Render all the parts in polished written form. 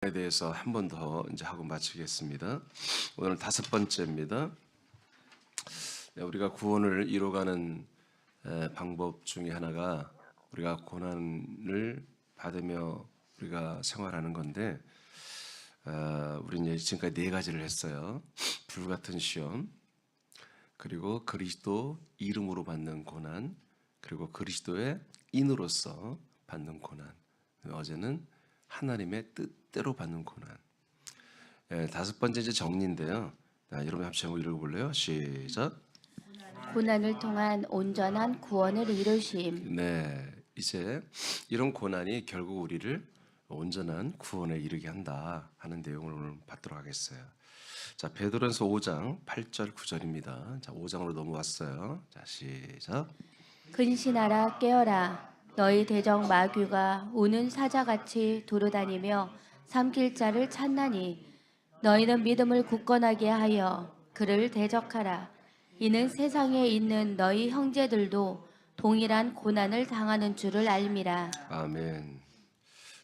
에 대해서 한 번 더 이제 하고 마치겠습니다. 오늘 5번째입니다. 우리가 구원을 이루어가는 방법 중에 하나가 우리가 고난을 받으며 우리가 생활하는 건데, 우리는 지금까지 4가지를 했어요. 불같은 시험, 그리고 그리스도 이름으로 받는 고난, 그리고 그리스도의 인으로서 받는 고난. 어제는 하나님의 뜻대로 받는 고난. 5번째 이제 정리인데요. 여러분 합쳐 읽어볼래요? 시작. 고난을 통한 온전한 구원을 이루심. 네, 이제 이런 고난이 결국 우리를 온전한 구원에 이르게 한다 하는 내용을 오늘 받도록 하겠어요. 자, 베드로전서 5장 8절 9절입니다. 자, 5장으로 넘어왔어요. 자, 시작. 근신하라 깨어라. 너희 대적 마귀가 우는 사자같이 도로다니며 삼킬 자를 찾나니 너희는 믿음을 굳건하게 하여 그를 대적하라. 이는 세상에 있는 너희 형제들도 동일한 고난을 당하는 줄을 알미라. 아멘.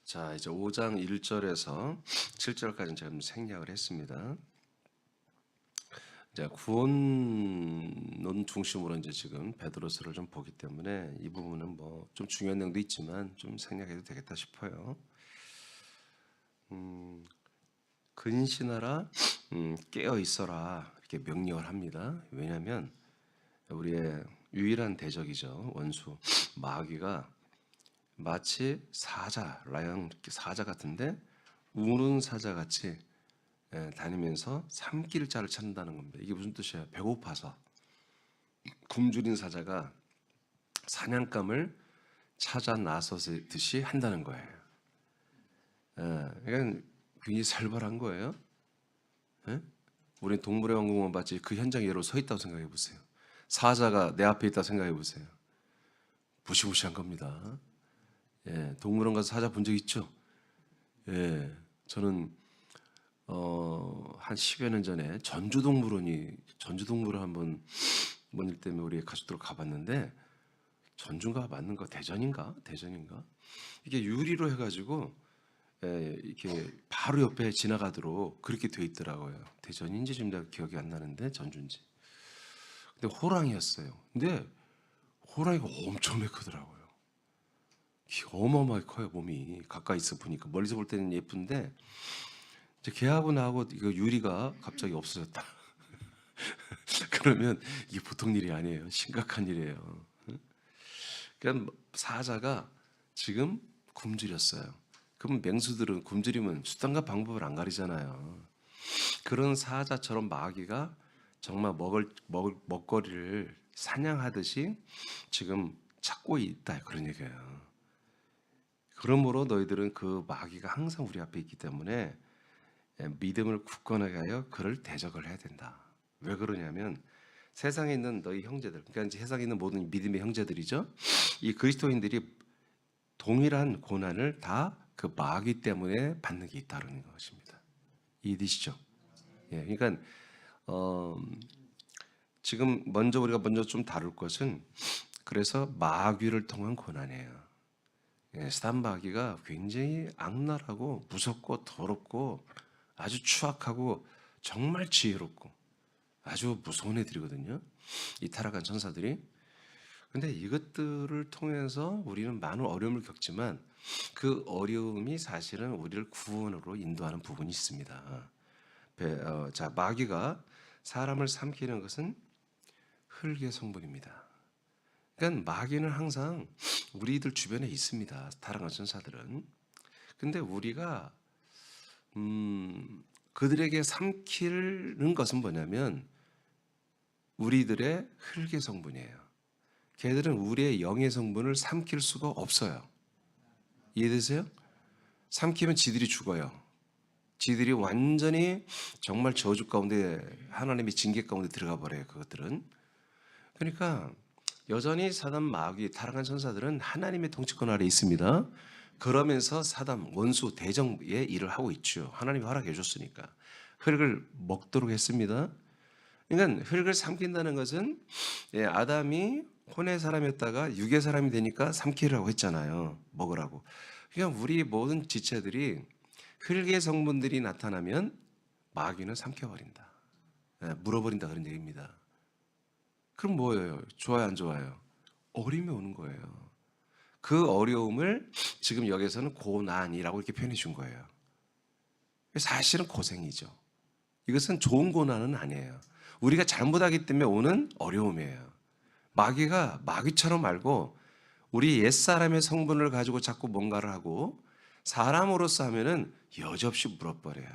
자, 이제 5장 1절에서 7절까지 제가 생략을 했습니다. 이제 구원론 중심으로 이제 지금 베드로서를 좀 보기 때문에 이 부분은 뭐 좀 중요한 내용도 있지만 좀 생략해도 되겠다 싶어요. 근신하라, 깨어 있어라 이렇게 명령을 합니다. 왜냐하면 우리의 유일한 대적이죠. 원수 마귀가 마치 사자, 라이언 사자 같은데 우는 사자 같이 다니면서 삼킬 자를 찾는다는 겁니다. 이게 무슨 뜻이에요? 배고파서 굶주린 사자가 사냥감을 찾아 나서듯이 한다는 거예요. 그러니까 굉장히 살벌한 거예요. 우리 동물의 왕국만 봤지 그 현장에 여러분 서 있다고 생각해 보세요. 사자가 내 앞에 있다고 생각해 보세요. 무시무시한 겁니다. 동물원 가서 사자 본 적 있죠? 저는 한 10여 년 전에 전주동물원 한번 뭔 일 때문에 우리 가족들 가봤는데, 전주가 맞는 거 대전인가 이게 유리로 해가지고 이렇게 바로 옆에 지나가도록 그렇게 돼 있더라고요. 대전인지 지금 내가 기억이 안 나는데 전주인지. 근데 호랑이였어요. 근데 호랑이가 엄청 크더라고요. 어마어마하게 커요. 몸이 가까이서 보니까. 멀리서 볼 때는 예쁜데 이제 개하고 나하고 이거 유리가 갑자기 없어졌다. 그러면 이게 보통 일이 아니에요. 심각한 일이에요. 그러니까 사자가 지금 굶주렸어요. 그럼 맹수들은 굶주리면 수단과 방법을 안 가리잖아요. 그런 사자처럼 마귀가 정말 먹거리를 사냥하듯이 지금 찾고 있다, 그런 얘기예요. 그러므로 너희들은 그 마귀가 항상 우리 앞에 있기 때문에 믿음을 굳건하게 하여 그를 대적을 해야 된다. 왜 그러냐면 세상에 있는 너희 형제들, 그러니까 이제 세상에 있는 모든 믿음의 형제들이죠. 이 그리스도인들이 동일한 고난을 다 그 마귀 때문에 받는 게 있다는 것입니다. 이해되시죠? 그러니까 지금 우리가 먼저 좀 다룰 것은, 그래서 마귀를 통한 고난이에요. 사단 마귀가 굉장히 악랄하고 무섭고 더럽고 아주 추악하고 정말 지혜롭고 아주 무서운 애들이거든요. 이 타락한 천사들이. 근데 이것들을 통해서 우리는 많은 어려움을 겪지만 그 어려움이 사실은 우리를 구원으로 인도하는 부분이 있습니다. 자, 마귀가 사람을 삼키는 것은 흙의 성분입니다. 그러니까 마귀는 항상 우리들 주변에 있습니다. 타락한 천사들은. 근데 우리가 그들에게 삼키는 것은 뭐냐면 우리들의 흙의 성분이에요. 걔들은 우리의 영의 성분을 삼킬 수가 없어요. 이해되세요? 삼키면 지들이 죽어요. 지들이 완전히 정말 저주 가운데, 하나님의 징계 가운데 들어가 버려요. 그것들은. 그러니까 여전히 사단 마귀 타락한 천사들은 하나님의 통치권 아래 있습니다. 그러면서 사단 원수 대적의 일을 하고 있죠. 하나님이 허락해 줬으니까 흙을 먹도록 했습니다. 그러니까 흙을 삼킨다는 것은 아담이 혼의 사람이었다가 육의 사람이 되니까 삼키라고 했잖아요. 먹으라고. 그러니까 우리 모든 지체들이 흙의 성분들이 나타나면 마귀는 삼켜버린다. 물어버린다 그런 얘기입니다. 그럼 뭐예요? 좋아요, 안 좋아요? 어려움이 오는 거예요. 그 어려움을 지금 여기서는 고난이라고 이렇게 표현해 준 거예요. 사실은 고생이죠. 이것은 좋은 고난은 아니에요. 우리가 잘못하기 때문에 오는 어려움이에요. 마귀가 마귀처럼 알고 우리 옛사람의 성분을 가지고 자꾸 뭔가를 하고 사람으로서 하면은 여지없이 물어버려요.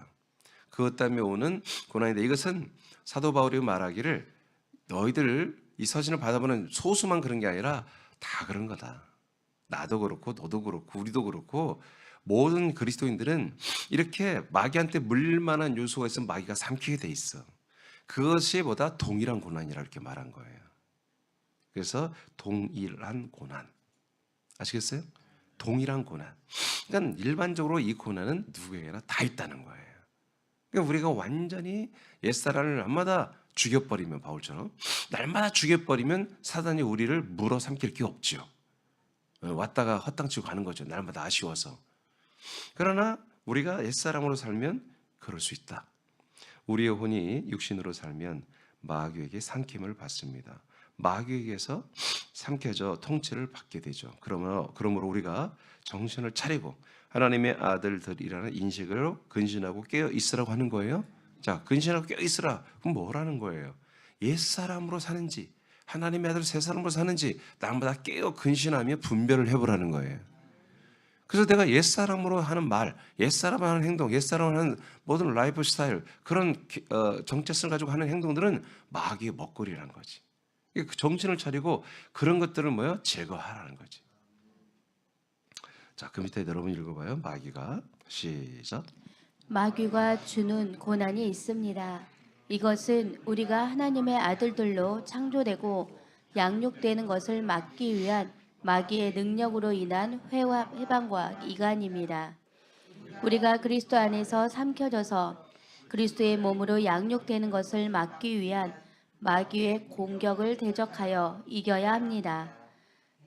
그것 때문에 오는 고난인데, 이것은 사도 바울이 말하기를 너희들 이 서신을 받아보는 소수만 그런 게 아니라 다 그런 거다. 나도 그렇고 너도 그렇고 우리도 그렇고 모든 그리스도인들은 이렇게 마귀한테 물릴 만한 요소가 있으면 마귀가 삼키게 돼 있어. 그것이 보다 동일한 고난이라 이렇게 말한 거예요. 그래서 동일한 고난. 아시겠어요? 동일한 고난. 그러니까 일반적으로 이 고난은 누구에게나 다 있다는 거예요. 그러니까 우리가 완전히 옛사람을 날마다 죽여버리면, 바울처럼 날마다 죽여버리면 사단이 우리를 물어 삼킬 게 없죠. 왔다가 헛땅치고 가는 거죠. 날마다 아쉬워서. 그러나 우리가 옛사람으로 살면 그럴 수 있다. 우리의 혼이 육신으로 살면 마귀에게 삼킴을 받습니다. 마귀에게서 삼켜져 통치를 받게 되죠. 그러므로 우리가 정신을 차리고 하나님의 아들들이라는 인식으로 근신하고 깨어 있으라고 하는 거예요. 자, 근신하고 깨어 있으라. 그럼 뭐라는 거예요? 옛사람으로 사는지 하나님의 아들 새 사람으로 사는지 날마다 깨어 근신하며 분별을 해보라는 거예요. 그래서 내가 옛사람으로 하는 말, 옛사람으로 하는 행동, 옛사람으로 하는 모든 라이프 스타일, 그런 정체성을 가지고 하는 행동들은 마귀의 먹거리라는 거지. 정신을 차리고 그런 것들을 뭐요? 제거하라는 거지. 자, 그 밑에 여러분 읽어봐요. 마귀가, 시작. 마귀가 주는 고난이 있습니다. 이것은 우리가 하나님의 아들들로 창조되고 양육되는 것을 막기 위한 마귀의 능력으로 인한 해방과 이간입니다. 우리가 그리스도 안에서 삼켜져서 그리스도의 몸으로 양육되는 것을 막기 위한 마귀의 공격을 대적하여 이겨야 합니다.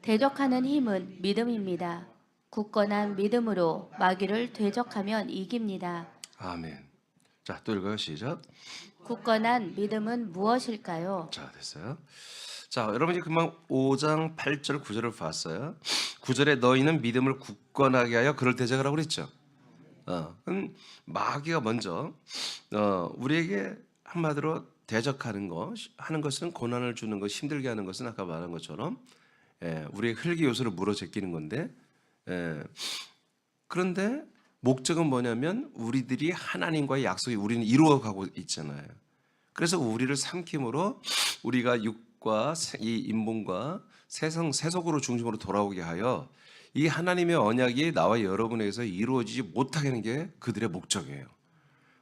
대적하는 힘은 믿음입니다. 굳건한 믿음으로 마귀를 대적하면 이깁니다. 아멘. 자, 또 읽어요. 시작. 굳건한 믿음은 무엇일까요? 자, 됐어요. 자, 여러분이 금방 5장 8절 9절을 봤어요. 9절에 너희는 믿음을 굳건하게 하여 그를 대적하라고 그랬죠. 그럼 마귀가 먼저 우리에게 한마디로 대적하는 거, 하는 것은 고난을 주는 것, 힘들게 하는 것은 아까 말한 것처럼 우리의 흙의 요소를 물어 제끼는 건데, 그런데 목적은 뭐냐면 우리들이 하나님과의 약속이 우리는 이루어가고 있잖아요. 그래서 우리를 삼킴으로 우리가 육과 이 인본과 세속으로 중심으로 돌아오게 하여 이 하나님의 언약이 나와 여러분에게서 이루어지지 못하게 하는 게 그들의 목적이에요.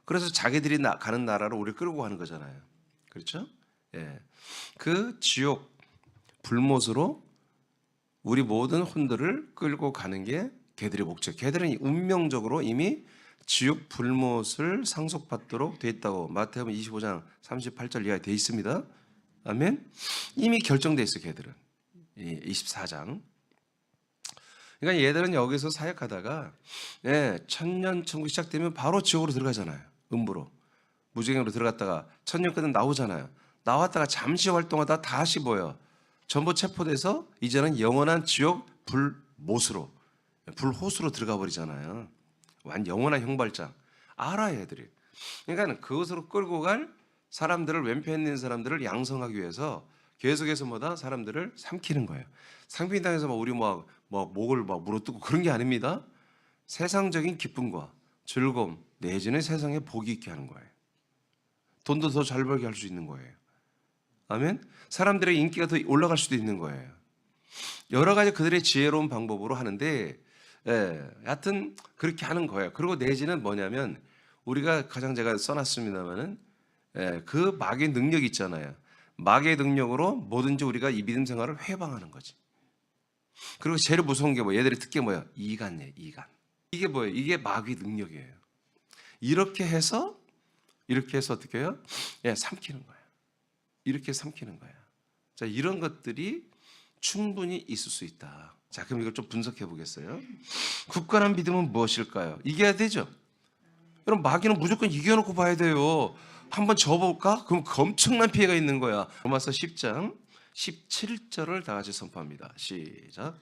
그래서 자기들이 가는 나라로 우리를 끌고 가는 거잖아요. 그렇죠? 예. 그 지옥 불못으로 우리 모든 혼들을 끌고 가는 게 걔들의 목적. 걔들은 운명적으로 이미 지옥 불못을 상속받도록 돼 있다고 마태복음 25장 38절 이하에 돼 있습니다. 아멘. 이미 결정돼 있어. 걔들은 24장. 그러니까 얘들은 여기서 사역하다가 천년 천국 시작되면 바로 지옥으로 들어가잖아요. 음부로 무지개로 들어갔다가 천년 끝은 나오잖아요. 나왔다가 잠시 활동하다 다시 뭐요? 전부 체포돼서 이제는 영원한 지옥 불못으로 불호수로 들어가 버리잖아요. 영원한 형벌장. 알아 얘들이. 그러니까 그것으로 끌고 갈 사람들을, 왼편에 있는 사람들을 양성하기 위해서 계속해서 뭐다 사람들을 삼키는 거예요. 상빈당에서 우리 목을 물어뜯고 그런 게 아닙니다. 세상적인 기쁨과 즐거움 내지는 세상에 복이 있게 하는 거예요. 돈도 더 잘 벌게 할 수 있는 거예요. 아멘. 사람들의 인기가 더 올라갈 수도 있는 거예요. 여러 가지 그들의 지혜로운 방법으로 하는데, 하여튼 그렇게 하는 거예요. 그리고 내지는 뭐냐면 우리가 가장 제가 써놨습니다만은 그 마귀의 능력이 있잖아요. 마귀의 능력으로 뭐든지 우리가 이 믿음 생활을 해방하는 거지. 그리고 제일 무서운 게 얘들의 특징이 뭐야? 이간이에요. 이간. 이게 뭐예요? 이게 마귀의 능력이에요. 이렇게 해서 어떻게 해요? 삼키는 거예요. 이렇게 삼키는 거예요. 자, 이런 것들이 충분히 있을 수 있다. 자, 그럼 이걸 좀 분석해 보겠어요. 굳건한 믿음은 무엇일까요? 이겨야 되죠. 여러분 마귀는 무조건 이겨놓고 봐야 돼요. 한번 져볼까? 그럼 엄청난 피해가 있는 거야. 로마서 10장 17절을 다 같이 선포합니다. 시작.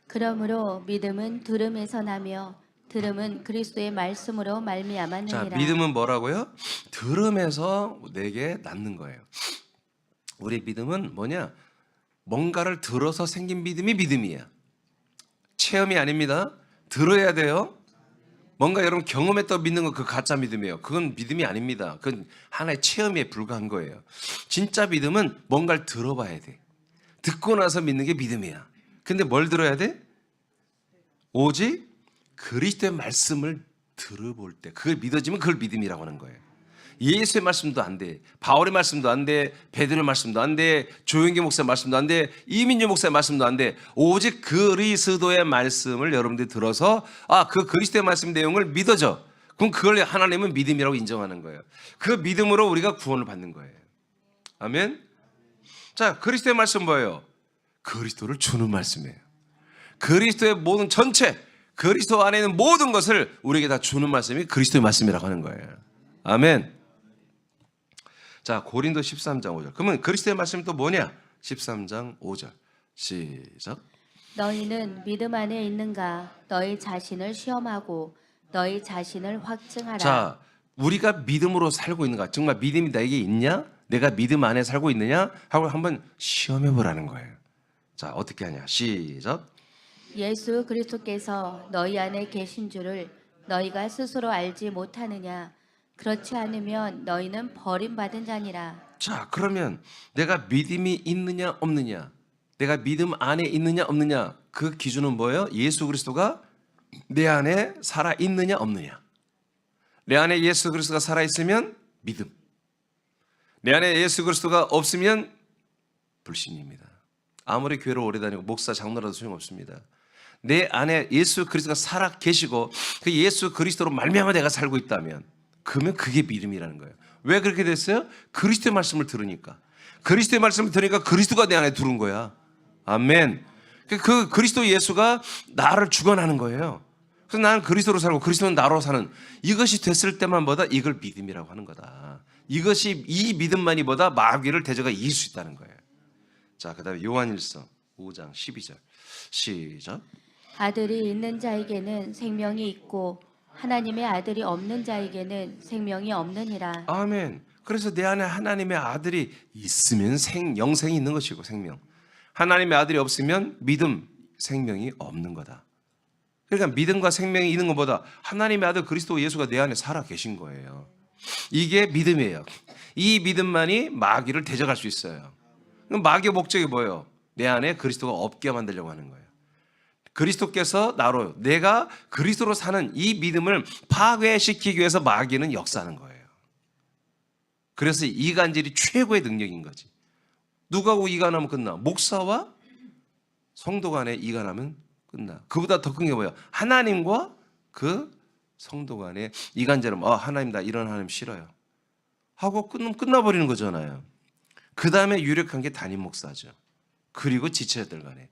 그러므로 믿음은 들음에서 나며 들음은 그리스도의 말씀으로 자, 말미암았느니라. 믿음은 뭐라고요? 들음에서 내게 낫는 거예요. 우리 믿음은 뭐냐? 뭔가를 들어서 생긴 믿음이 믿음이야. 체험이 아닙니다. 들어야 돼요. 뭔가 여러분 경험했다고 믿는 건 그 가짜 믿음이에요. 그건 믿음이 아닙니다. 그건 하나의 체험에 불과한 거예요. 진짜 믿음은 뭔가를 들어봐야 돼. 듣고 나서 믿는 게 믿음이야. 근데 뭘 들어야 돼? 오직 그리스도의 말씀을 들어볼 때 그걸 믿어지면 그걸 믿음이라고 하는 거예요. 예수의 말씀도 안 돼. 바울의 말씀도 안 돼. 베드로의 말씀도 안 돼. 조영기 목사의 말씀도 안 돼. 이민주 목사의 말씀도 안 돼. 오직 그리스도의 말씀을 여러분들이 들어서 그 그리스도의 말씀 내용을 믿어져. 그럼 그걸 하나님은 믿음이라고 인정하는 거예요. 그 믿음으로 우리가 구원을 받는 거예요. 아멘. 자, 그리스도의 말씀 뭐예요? 그리스도를 주는 말씀이에요. 그리스도의 모든 전체, 그리스도 안에 있는 모든 것을 우리에게 다 주는 말씀이 그리스도의 말씀이라고 하는 거예요. 아멘. 자, 고린도 13장 5절. 그러면 그리스도의 말씀이 또 뭐냐? 13장 5절. 시작. 너희는 믿음 안에 있는가? 너희 자신을 시험하고 너희 자신을 확증하라. 자, 우리가 믿음으로 살고 있는가? 정말 믿음이 나에게 있냐? 내가 믿음 안에 살고 있느냐? 하고 한번 시험해 보라는 거예요. 자, 어떻게 하냐? 시작. 예수 그리스도께서 너희 안에 계신 줄을 너희가 스스로 알지 못하느냐? 그렇지 않으면 너희는 버림받은 자니라. 자, 그러면 내가 믿음이 있느냐 없느냐? 내가 믿음 안에 있느냐 없느냐? 그 기준은 뭐예요? 예수 그리스도가 내 안에 살아 있느냐 없느냐? 내 안에 예수 그리스도가 살아 있으면 믿음. 내 안에 예수 그리스도가 없으면 불신입니다. 아무리 교회를 오래 다니고 목사 장로라도 소용없습니다. 내 안에 예수 그리스도가 살아 계시고 그 예수 그리스도로 말미암아 내가 살고 있다면 그러면 그게 믿음이라는 거예요. 왜 그렇게 됐어요? 그리스도의 말씀을 들으니까. 그리스도의 말씀을 들으니까 그리스도가 내 안에 들어온 거야. 아멘. 그 그리스도 예수가 나를 주관하는 거예요. 그래서 나는 그리스도로 살고 그리스도는 나로 사는 이것이 됐을 때만 보다 이걸 믿음이라고 하는 거다. 이것이 이 믿음만이 보다 마귀를 대적하 이길 수 있다는 거예요. 자, 그다음에 요한일서 5장 12절. 시작. 아들이 있는 자에게는 생명이 있고 하나님의 아들이 없는 자에게는 생명이 없느니라. 아멘. 그래서 내 안에 하나님의 아들이 있으면 영생이 있는 것이고 생명. 하나님의 아들이 없으면 믿음, 생명이 없는 거다. 그러니까 믿음과 생명이 있는 것보다 하나님의 아들 그리스도 예수가 내 안에 살아 계신 거예요. 이게 믿음이에요. 이 믿음만이 마귀를 대적할 수 있어요. 그럼 마귀의 목적이 뭐예요? 내 안에 그리스도가 없게 만들려고 하는 거예요. 그리스도께서 나로 내가 그리스도로 사는 이 믿음을 파괴시키기 위해서 마귀는 역사하는 거예요. 그래서 이간질이 최고의 능력인 거지. 누구하고 이간하면 끝나? 목사와 성도 간에 이간하면 끝나. 그보다 더 큰 게 뭐야? 하나님과 그 성도 간에 이간질하면 하나님 나 이런 하나님 싫어요 하고 끝나버리는 거잖아요. 그 다음에 유력한 게 담임 목사죠. 그리고 지체들 간에.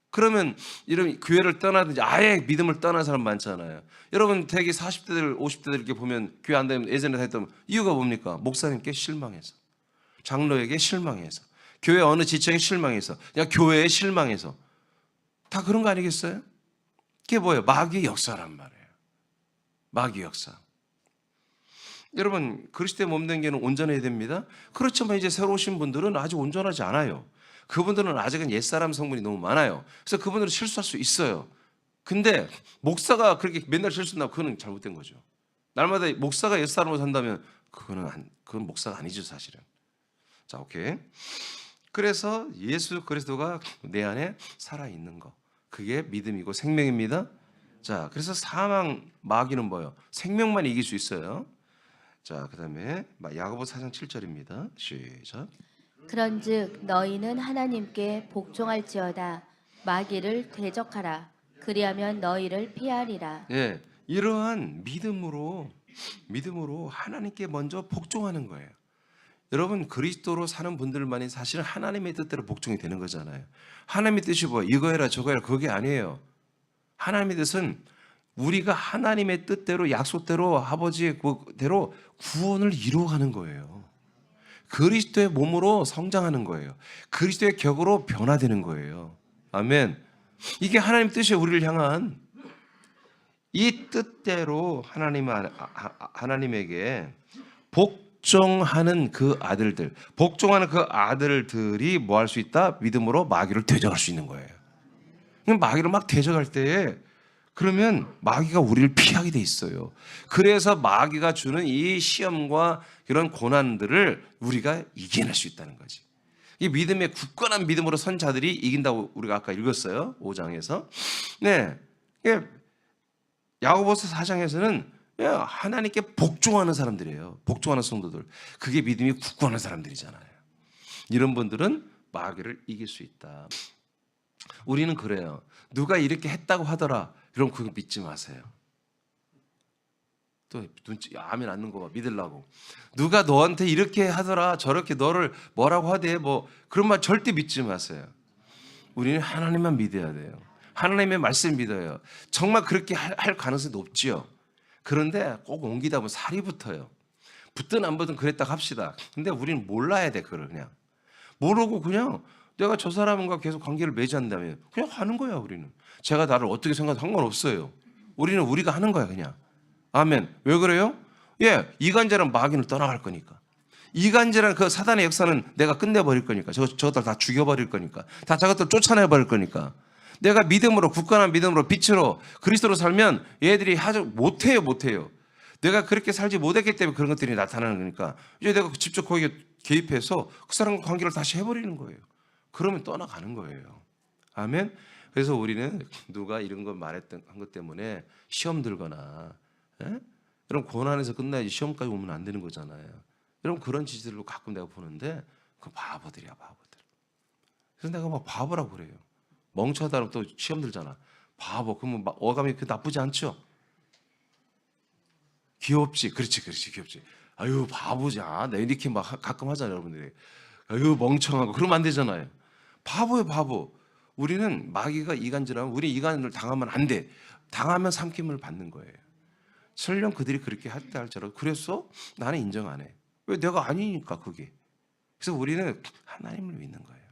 그러면 이런 교회를 떠나든지 아예 믿음을 떠난 사람 많잖아요. 여러분 대개 40대들 50대들 이렇게 보면 교회 안 다니면 예전에 다녔던 이유가 뭡니까? 목사님께 실망해서, 장로에게 실망해서, 교회 어느 지청에 실망해서, 그냥 교회에 실망해서. 다 그런 거 아니겠어요? 그게 뭐예요? 마귀의 역사란 말이에요. 마귀의 역사. 여러분 그리스도의 몸된 게는 온전해야 됩니다. 그렇지만 이제 새로 오신 분들은 아직 온전하지 않아요. 그분들은 아직은 옛사람 성분이 너무 많아요. 그래서 그분들은 실수할 수 있어요. 근데 목사가 그렇게 맨날 실수한다면 그건 잘못된 거죠. 날마다 목사가 옛사람으로 산다면 그건 목사가 아니죠 사실은. 자, 오케이. 그래서 예수 그리스도가 내 안에 살아있는 거, 그게 믿음이고 생명입니다. 자, 그래서 사망 마귀는 뭐예요? 생명만 이길 수 있어요. 자, 그 다음에 야고보 4장 7절입니다. 시작. 그런즉 너희는 하나님께 복종할지어다. 마귀를 대적하라. 그리하면 너희를 피하리라. 예, 이러한 믿음으로 하나님께 먼저 복종하는 거예요. 여러분 그리스도로 사는 분들만이 사실은 하나님의 뜻대로 복종이 되는 거잖아요. 하나님의 뜻이 뭐 이거 해라 저거 해라 그게 아니에요. 하나님의 뜻은 우리가 하나님의 뜻대로 약속대로 아버지의 그대로 구원을 이루어가는 거예요. 그리스도의 몸으로 성장하는 거예요. 그리스도의 격으로 변화되는 거예요. 아멘. 이게 하나님 뜻이에요. 우리를 향한 이 뜻대로 하나님에게 복종하는 그 아들들, 복종하는 그 아들들이 뭐 할 수 있다? 믿음으로 마귀를 대적할 수 있는 거예요. 마귀를 막 대적할 때에 그러면 마귀가 우리를 피하게 돼 있어요. 그래서 마귀가 주는 이 시험과 이런 고난들을 우리가 이겨낼 수 있다는 거지. 이 믿음의 굳건한 믿음으로 선 자들이 이긴다고 우리가 아까 읽었어요. 5장에서. 네. 야고보서 4장에서는 하나님께 복종하는 사람들이에요. 복종하는 성도들. 그게 믿음이 굳건한 사람들이잖아요. 이런 분들은 마귀를 이길 수 있다. 우리는 그래요. 누가 이렇게 했다고 하더라. 그럼 그거 믿지 마세요. 또 눈치 아멘 않는 거 봐. 믿으려고. 누가 너한테 이렇게 하더라. 저렇게 너를 뭐라고 하대. 뭐 그런 말 절대 믿지 마세요. 우리는 하나님만 믿어야 돼요. 하나님의 말씀 믿어요. 정말 그렇게 할 가능성이 높지요. 그런데 꼭 옮기다 보면 살이 붙어요. 붙든 안 붙든 그랬다고 합시다. 근데 우리는 몰라야 돼. 그걸 그냥. 모르고 그냥 내가 저 사람과 계속 관계를 맺었다면 그냥 하는 거야. 우리는. 제가 나를 어떻게 생각해도 상관없어요. 우리는 우리가 하는 거야 그냥. 아멘. 왜 그래요? 이간질한 마귀는 떠나갈 거니까. 이간질한 그 사단의 역사는 내가 끝내버릴 거니까. 저것들 다 죽여버릴 거니까. 다 저것들 쫓아내버릴 거니까. 내가 믿음으로, 굳건한 믿음으로, 빛으로, 그리스도로 살면 얘들이 아주 못해요. 내가 그렇게 살지 못했기 때문에 그런 것들이 나타나는 거니까 이제 내가 직접 거기에 개입해서 그 사람과 관계를 다시 해버리는 거예요. 그러면 떠나가는 거예요. 아멘. 그래서 우리는 누가 이런 거 말했던 한 것 때문에 시험 들거나 이런 고난에서 끝나야지 시험까지 오면 안 되는 거잖아요. 여러분 그런 지지들로 가끔 내가 보는데 그 바보들이야 바보들. 그래서 내가 막 바보라고 그래요. 멍청하다면 또 시험 들잖아. 바보. 그러면 막 어감이 그 나쁘지 않죠? 귀엽지. 그렇지 귀엽지. 아유 바보지. 내 이렇게 막 가끔 하잖아요 여러분들이. 아유 멍청하고 그러면 안 되잖아요. 바보예요 바보. 우리는 마귀가 이간질하면 우리 이간을 당하면 안 돼. 당하면 삼킴을 받는 거예요. 설령 그들이 그렇게 했다 할지라도 그래서 나는 인정 안 해. 왜? 내가 아니니까 그게. 그래서 우리는 하나님을 믿는 거예요.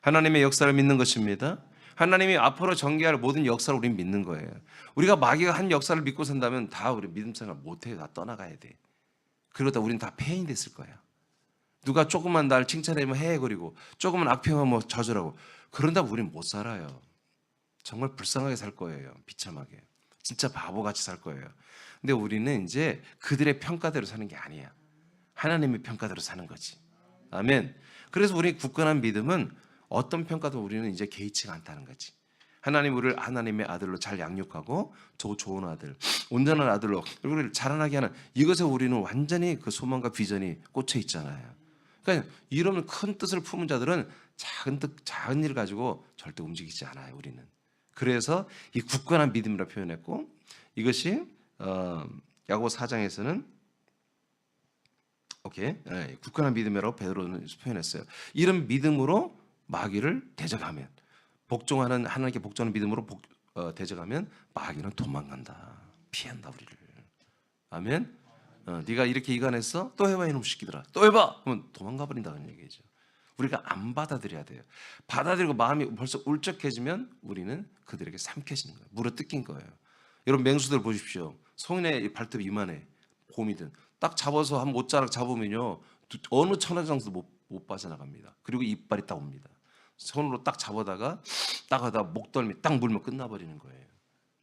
하나님의 역사를 믿는 것입니다. 하나님이 앞으로 전개할 모든 역사를 우리는 믿는 거예요. 우리가 마귀가 한 역사를 믿고 산다면 다 우리 믿음 생활 못해요. 다 떠나가야 돼. 그러다 우리는 다 폐인이 됐을 거야. 누가 조금만 날 칭찬하면 헤헤거리고 조금만 악평하면 저주라고 그런다면 우리는 못 살아요. 정말 불쌍하게 살 거예요. 비참하게. 진짜 바보같이 살 거예요. 근데 우리는 이제 그들의 평가대로 사는 게 아니야. 하나님의 평가대로 사는 거지. 아멘. 그래서 우리 굳건한 믿음은 어떤 평가도 우리는 이제 개의치가 않다는 거지. 하나님 우리를 하나님의 아들로 잘 양육하고 좋은 아들, 온전한 아들로 우리를 자라나게 하는 이것에 우리는 완전히 그 소망과 비전이 꽂혀 있잖아요. 그러니까 이런 큰 뜻을 품은 자들은 작은 일 가지고 절대 움직이지 않아요. 우리는. 그래서 이 굳건한 믿음이라 표현했고 이것이 야고보 4장에서는 굳건한 믿음이라고 베드로는 표현했어요. 이런 믿음으로 마귀를 대적하면 복종하는 하나님께 복종하는 믿음으로 대적하면 마귀는 도망간다. 피한다 우리를. 아멘. 네가 이렇게 이간했어? 또 해봐 이놈 새끼들아. 또 해봐. 그러면 도망가 버린다는 얘기죠. 우리가 안 받아들여야 돼요. 받아들이고 마음이 벌써 울적해지면 우리는 그들에게 삼켜지는 거예요. 물어 뜯긴 거예요. 여러분 맹수들 보십시오. 성인의 발톱이 이만해. 곰이든 딱 잡아서 한 못자락 잡으면요 어느 천하장도 못 빠져나갑니다. 그리고 이빨이 딱 옵니다. 손으로 딱 잡아다가 딱 하다 목덜미 딱 물면 끝나버리는 거예요.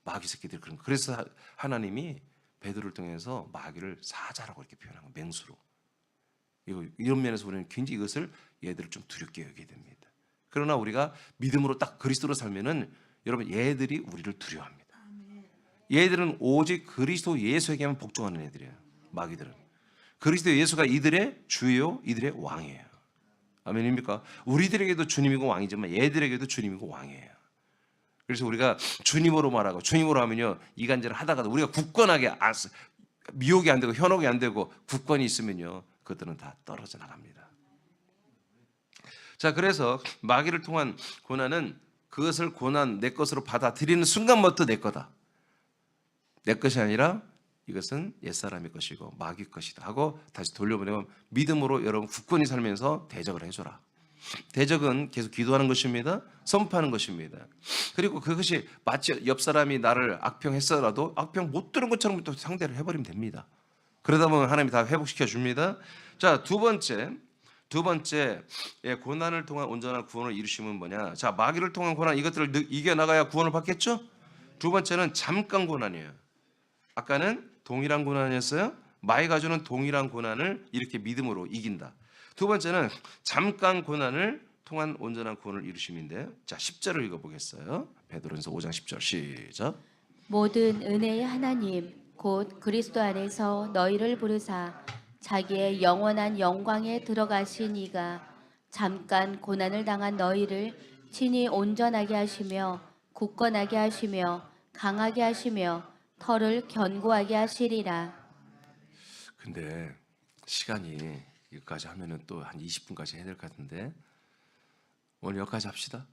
마귀 새끼들 그런 거. 그래서 하나님이 베드로를 통해서 마귀를 사자라고 이렇게 표현한 거예요. 맹수로. 이런 면에서 우리는 굉장히 이것을 얘들을 좀 두렵게 여기게 됩니다. 그러나 우리가 믿음으로 딱 그리스도로 살면은 여러분 얘들이 우리를 두려워합니다. 얘들은 오직 그리스도 예수에게만 복종하는 애들이에요. 마귀들은. 그리스도 예수가 이들의 주요, 이들의 왕이에요. 아멘입니까? 우리들에게도 주님이고 왕이지만 얘들에게도 주님이고 왕이에요. 그래서 우리가 주님으로 말하고 주님으로 하면요 이간질을 하다가도 우리가 굳건하게 미혹이 안 되고 현혹이 안 되고 굳건히 있으면요 그것들은 다 떨어져 나갑니다. 자, 그래서 마귀를 통한 고난은 그것을 고난 내 것으로 받아들이는 순간부터 내 거다. 내 것이 아니라 이것은 옛사람의 것이고 마귀 것이다 하고 다시 돌려보내면 믿음으로 여러분 굳건히 살면서 대적을 해줘라. 대적은 계속 기도하는 것입니다. 선포하는 것입니다. 그리고 그것이 마치 옆 사람이 나를 악평했어라도 악평 못 들은 것처럼 또 상대를 해버리면 됩니다. 그러다 보면 하나님이 다 회복시켜 줍니다. 자, 두 번째 고난을 통한 온전한 구원을 이루시면 뭐냐? 자, 마귀를 통한 고난 이것들을 이겨 나가야 구원을 받겠죠? 두 번째는 잠깐 고난이에요. 아까는 동일한 고난이었어요. 마귀가 주는 동일한 고난을 이렇게 믿음으로 이긴다. 두 번째는 잠깐 고난을 통한 온전한 구원을 이루심인데, 자 10절을 읽어보겠어요. 베드로전서 5장 10절 시작. 모든 은혜의 하나님 곧 그리스도 안에서 너희를 부르사 자기의 영원한 영광에 들어가신 이가 잠깐 고난을 당한 너희를 친히 온전하게 하시며 굳건하게 하시며 강하게 하시며 터를 견고하게 하시리라. 근데 시간이 여기까지 하면은 또 한 20분까지 해야 될 것 같은데 오늘 여기까지 합시다.